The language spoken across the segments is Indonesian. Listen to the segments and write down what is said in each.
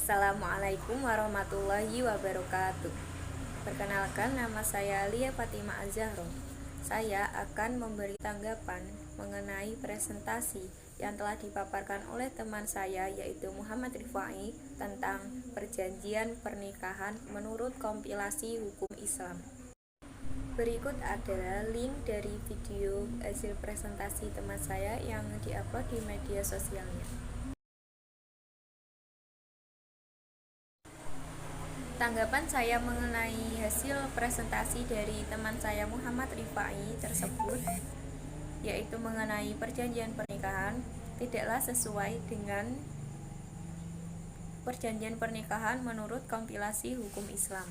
Assalamualaikum warahmatullahi wabarakatuh. Perkenalkan, nama saya Lia Fatima Azahro. Saya akan memberi tanggapan mengenai presentasi yang telah dipaparkan oleh teman saya, yaitu Muhammad Rifai, tentang perjanjian pernikahan menurut kompilasi hukum Islam. Berikut adalah link dari video hasil presentasi teman saya yang diupload di media sosialnya. Tanggapan saya mengenai hasil presentasi dari teman saya Muhammad Rifai tersebut, yaitu mengenai perjanjian pernikahan, tidaklah sesuai dengan perjanjian pernikahan menurut kompilasi hukum Islam.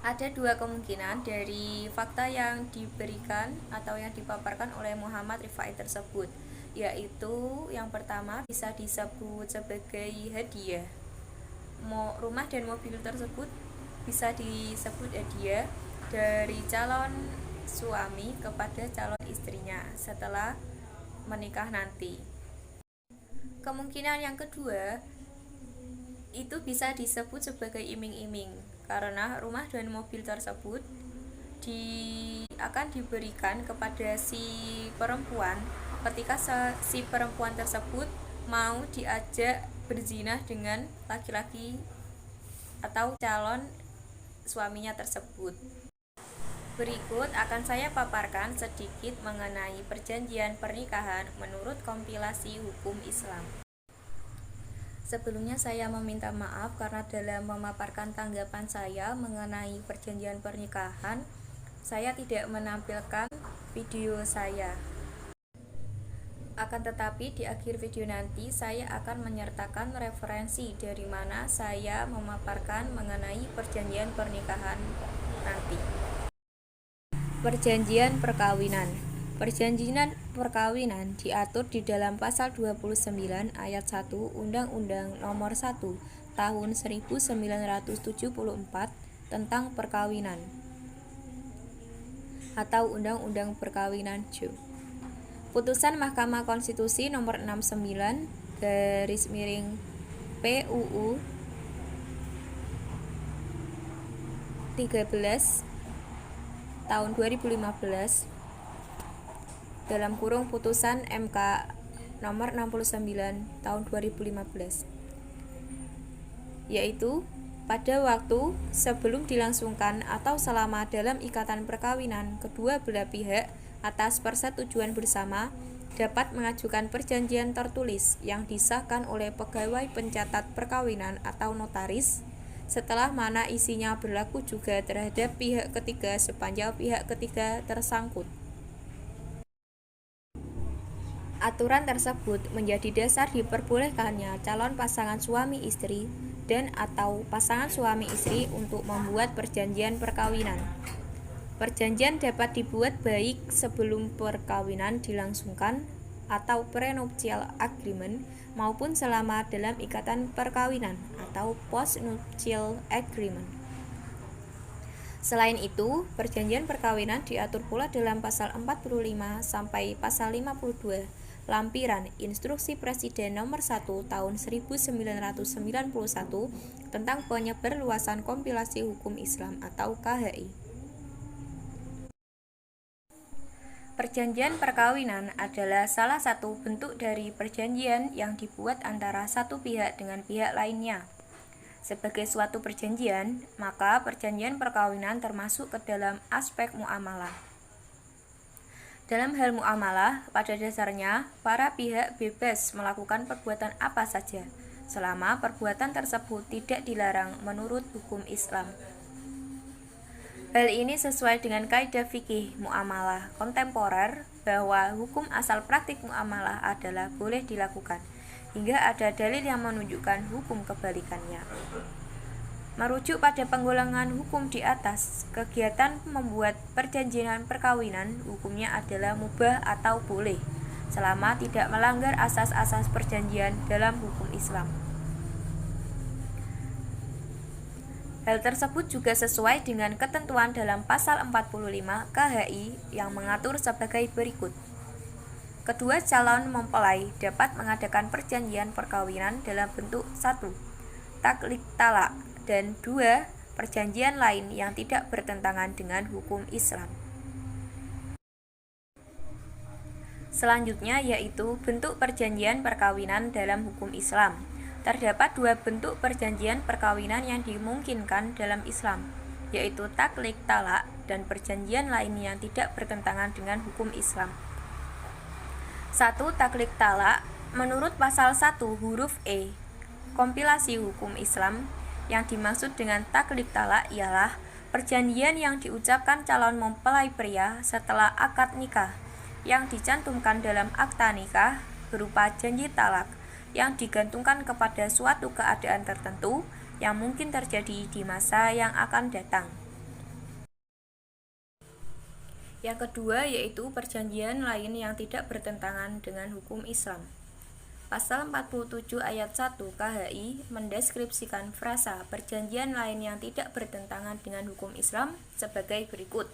Ada dua kemungkinan dari fakta yang diberikan atau yang dipaparkan oleh Muhammad Rifai tersebut, yaitu yang pertama bisa disebut sebagai hadiah. Rumah dan mobil tersebut bisa disebut hadiah dari calon suami kepada calon istrinya setelah menikah nanti. Kemungkinan yang kedua itu bisa disebut sebagai iming-iming, karena rumah dan mobil tersebut akan diberikan kepada si perempuan ketika si perempuan tersebut mau diajak berzinah dengan laki-laki atau calon suaminya tersebut. Berikut akan saya paparkan sedikit mengenai perjanjian pernikahan menurut kompilasi hukum Islam. Sebelumnya saya meminta maaf karena dalam memaparkan tanggapan saya mengenai perjanjian pernikahan, saya tidak menampilkan video saya. Akan tetapi di akhir video nanti saya akan menyertakan referensi dari mana saya memaparkan mengenai perjanjian pernikahan nanti. Perjanjian perkawinan. Perjanjian perkawinan diatur di dalam pasal 29 ayat 1 Undang-Undang Nomor 1 Tahun 1974 tentang perkawinan atau Undang-Undang Perkawinan Jo. Putusan Mahkamah Konstitusi Nomor 69/PUU 13 tahun 2015 dalam kurung putusan MK nomor 69 tahun 2015, yaitu pada waktu sebelum dilangsungkan atau selama dalam ikatan perkawinan, kedua belah pihak atas persetujuan bersama dapat mengajukan perjanjian tertulis yang disahkan oleh pegawai pencatat perkawinan atau notaris, setelah mana isinya berlaku juga terhadap pihak ketiga sepanjang pihak ketiga tersangkut. Aturan tersebut menjadi dasar diperbolehkannya calon pasangan suami istri dan atau pasangan suami istri untuk membuat perjanjian perkawinan. Perjanjian dapat dibuat baik sebelum perkawinan dilangsungkan atau prenuptial agreement maupun selama dalam ikatan perkawinan atau postnuptial agreement. Selain itu, perjanjian perkawinan diatur pula dalam pasal 45 sampai pasal 52 lampiran Instruksi Presiden Nomor 1 Tahun 1991 tentang penyebarluasan kompilasi hukum Islam atau KHI. Perjanjian perkawinan adalah salah satu bentuk dari perjanjian yang dibuat antara satu pihak dengan pihak lainnya. Sebagai suatu perjanjian, maka perjanjian perkawinan termasuk ke dalam aspek muamalah. Dalam hal muamalah, pada dasarnya para pihak bebas melakukan perbuatan apa saja, selama perbuatan tersebut tidak dilarang menurut hukum Islam. Hal ini sesuai dengan kaidah fikih muamalah kontemporer bahwa hukum asal praktik muamalah adalah boleh dilakukan, hingga ada dalil yang menunjukkan hukum kebalikannya. Merujuk pada penggolongan hukum di atas, kegiatan membuat perjanjian perkawinan hukumnya adalah mubah atau boleh, selama tidak melanggar asas-asas perjanjian dalam hukum Islam. Hal tersebut juga sesuai dengan ketentuan dalam pasal 45 KHI yang mengatur sebagai berikut. Kedua calon mempelai dapat mengadakan perjanjian perkawinan dalam bentuk 1. Taklid talak, dan 2. Perjanjian lain yang tidak bertentangan dengan hukum Islam. Selanjutnya yaitu bentuk perjanjian perkawinan dalam hukum Islam. Terdapat 2 bentuk perjanjian perkawinan yang dimungkinkan dalam Islam, yaitu taklid talak dan perjanjian lain yang tidak bertentangan dengan hukum Islam. 1. Taklid talak. Menurut pasal 1 huruf E kompilasi hukum Islam, yang dimaksud dengan taklid talak ialah perjanjian yang diucapkan calon mempelai pria setelah akad nikah, yang dicantumkan dalam akta nikah berupa janji talak yang digantungkan kepada suatu keadaan tertentu yang mungkin terjadi di masa yang akan datang. Yang kedua yaitu perjanjian lain yang tidak bertentangan dengan hukum Islam. Pasal 47 ayat 1 KHI mendeskripsikan frasa perjanjian lain yang tidak bertentangan dengan hukum Islam sebagai berikut.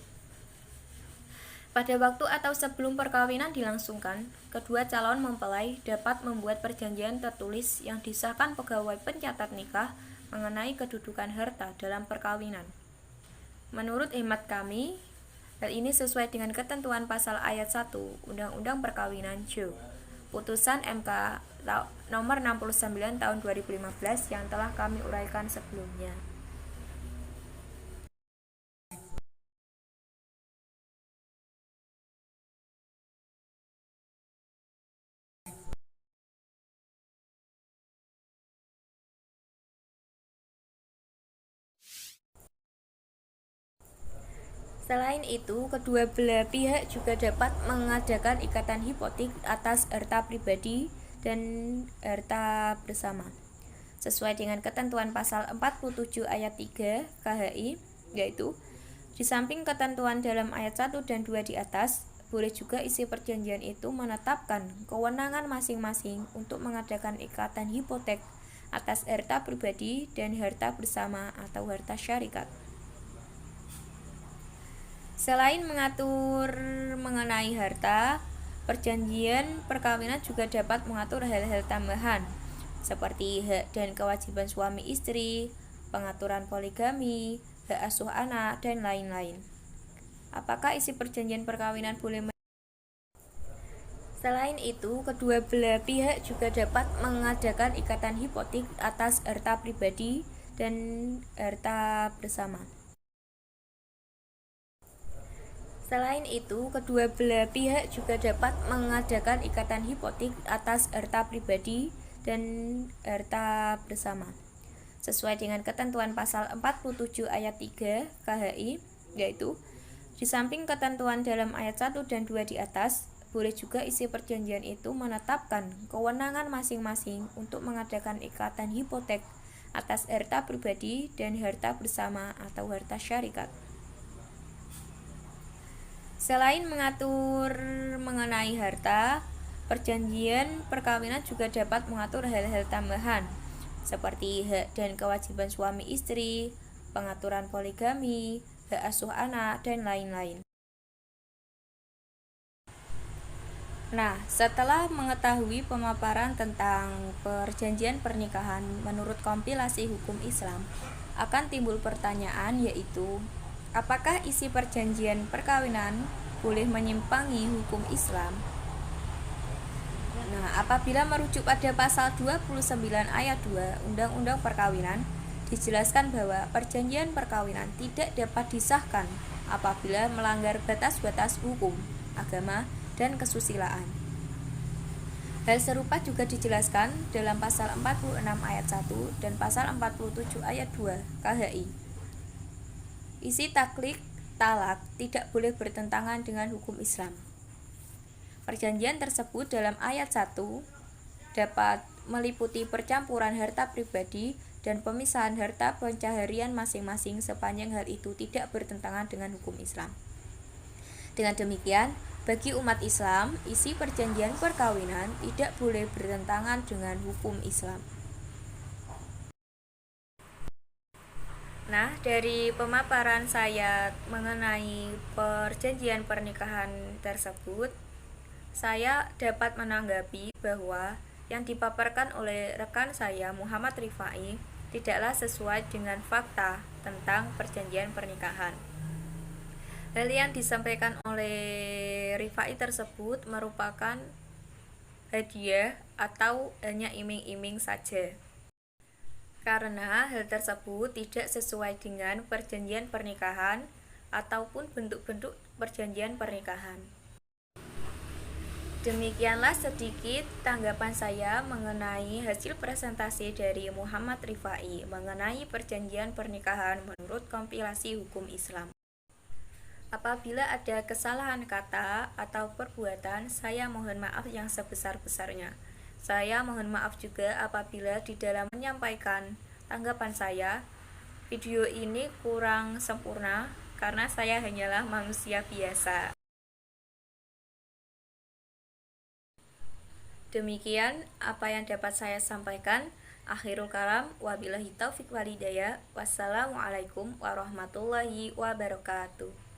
Pada waktu atau sebelum perkawinan dilangsungkan, kedua calon mempelai dapat membuat perjanjian tertulis yang disahkan pegawai pencatat nikah mengenai kedudukan harta dalam perkawinan. Menurut hemat kami, hal ini sesuai dengan ketentuan pasal ayat 1 Undang-Undang Perkawinan Jo. Putusan MK nomor 69 tahun 2015 yang telah kami uraikan sebelumnya. Selain itu, kedua belah pihak juga dapat mengadakan ikatan hipotek atas harta pribadi dan harta bersama. Sesuai dengan ketentuan pasal 47 ayat 3 KHI, yaitu di samping ketentuan dalam ayat 1 dan 2 di atas, boleh juga isi perjanjian itu menetapkan kewenangan masing-masing untuk mengadakan ikatan hipotek atas harta pribadi dan harta bersama atau harta syarikat. Selain mengatur mengenai harta, perjanjian perkawinan juga dapat mengatur hal-hal tambahan seperti hak dan kewajiban suami istri, pengaturan poligami, hak asuh anak, dan lain-lain. Apakah isi perjanjian perkawinan boleh Selain itu, kedua belah pihak juga dapat mengadakan ikatan hipotek atas harta pribadi dan harta bersama. Selain itu, kedua belah pihak juga dapat mengadakan ikatan hipotek atas harta pribadi dan harta bersama. Sesuai dengan ketentuan pasal 47 ayat 3 KHI, yaitu di samping ketentuan dalam ayat 1 dan 2 di atas, boleh juga isi perjanjian itu menetapkan kewenangan masing-masing untuk mengadakan ikatan hipotek atas harta pribadi dan harta bersama atau harta syarikat. Selain mengatur mengenai harta, perjanjian perkawinan juga dapat mengatur hal-hal tambahan seperti hak dan kewajiban suami istri, pengaturan poligami, hak asuh anak, dan lain-lain. Nah, setelah mengetahui pemaparan tentang perjanjian pernikahan menurut kompilasi hukum Islam, akan timbul pertanyaan yaitu, apakah isi perjanjian perkawinan boleh menyimpangi hukum Islam? Nah, apabila merujuk pada pasal 29 ayat 2 Undang-Undang Perkawinan, dijelaskan bahwa perjanjian perkawinan tidak dapat disahkan apabila melanggar batas-batas hukum, agama, dan kesusilaan. Hal serupa juga dijelaskan dalam pasal 46 ayat 1 dan pasal 47 ayat 2 KHI. Isi taklid talak tidak boleh bertentangan dengan hukum Islam. Perjanjian tersebut dalam ayat 1 dapat meliputi percampuran harta pribadi dan pemisahan harta pencaharian masing-masing sepanjang hal itu tidak bertentangan dengan hukum Islam. Dengan demikian, bagi umat Islam, isi perjanjian perkawinan tidak boleh bertentangan dengan hukum Islam. Nah, dari pemaparan saya mengenai perjanjian pernikahan tersebut, Saya dapat menanggapi bahwa yang dipaparkan oleh rekan saya Muhammad Rifai tidaklah sesuai dengan fakta tentang perjanjian pernikahan. Hal yang disampaikan oleh Rifai tersebut merupakan hadiah atau hanya iming-iming saja. Karena hal tersebut tidak sesuai dengan perjanjian pernikahan ataupun bentuk-bentuk perjanjian pernikahan. Demikianlah sedikit tanggapan saya mengenai hasil presentasi dari Muhammad Rifai mengenai perjanjian pernikahan menurut kompilasi hukum Islam. Apabila ada kesalahan kata atau perbuatan, saya mohon maaf yang sebesar-besarnya. Saya mohon maaf juga apabila di dalam menyampaikan tanggapan saya, video ini kurang sempurna karena saya hanyalah manusia biasa. Demikian apa yang dapat saya sampaikan. Akhirul kalam, wabillahi taufik walhidayah. Wassalamualaikum warahmatullahi wabarakatuh.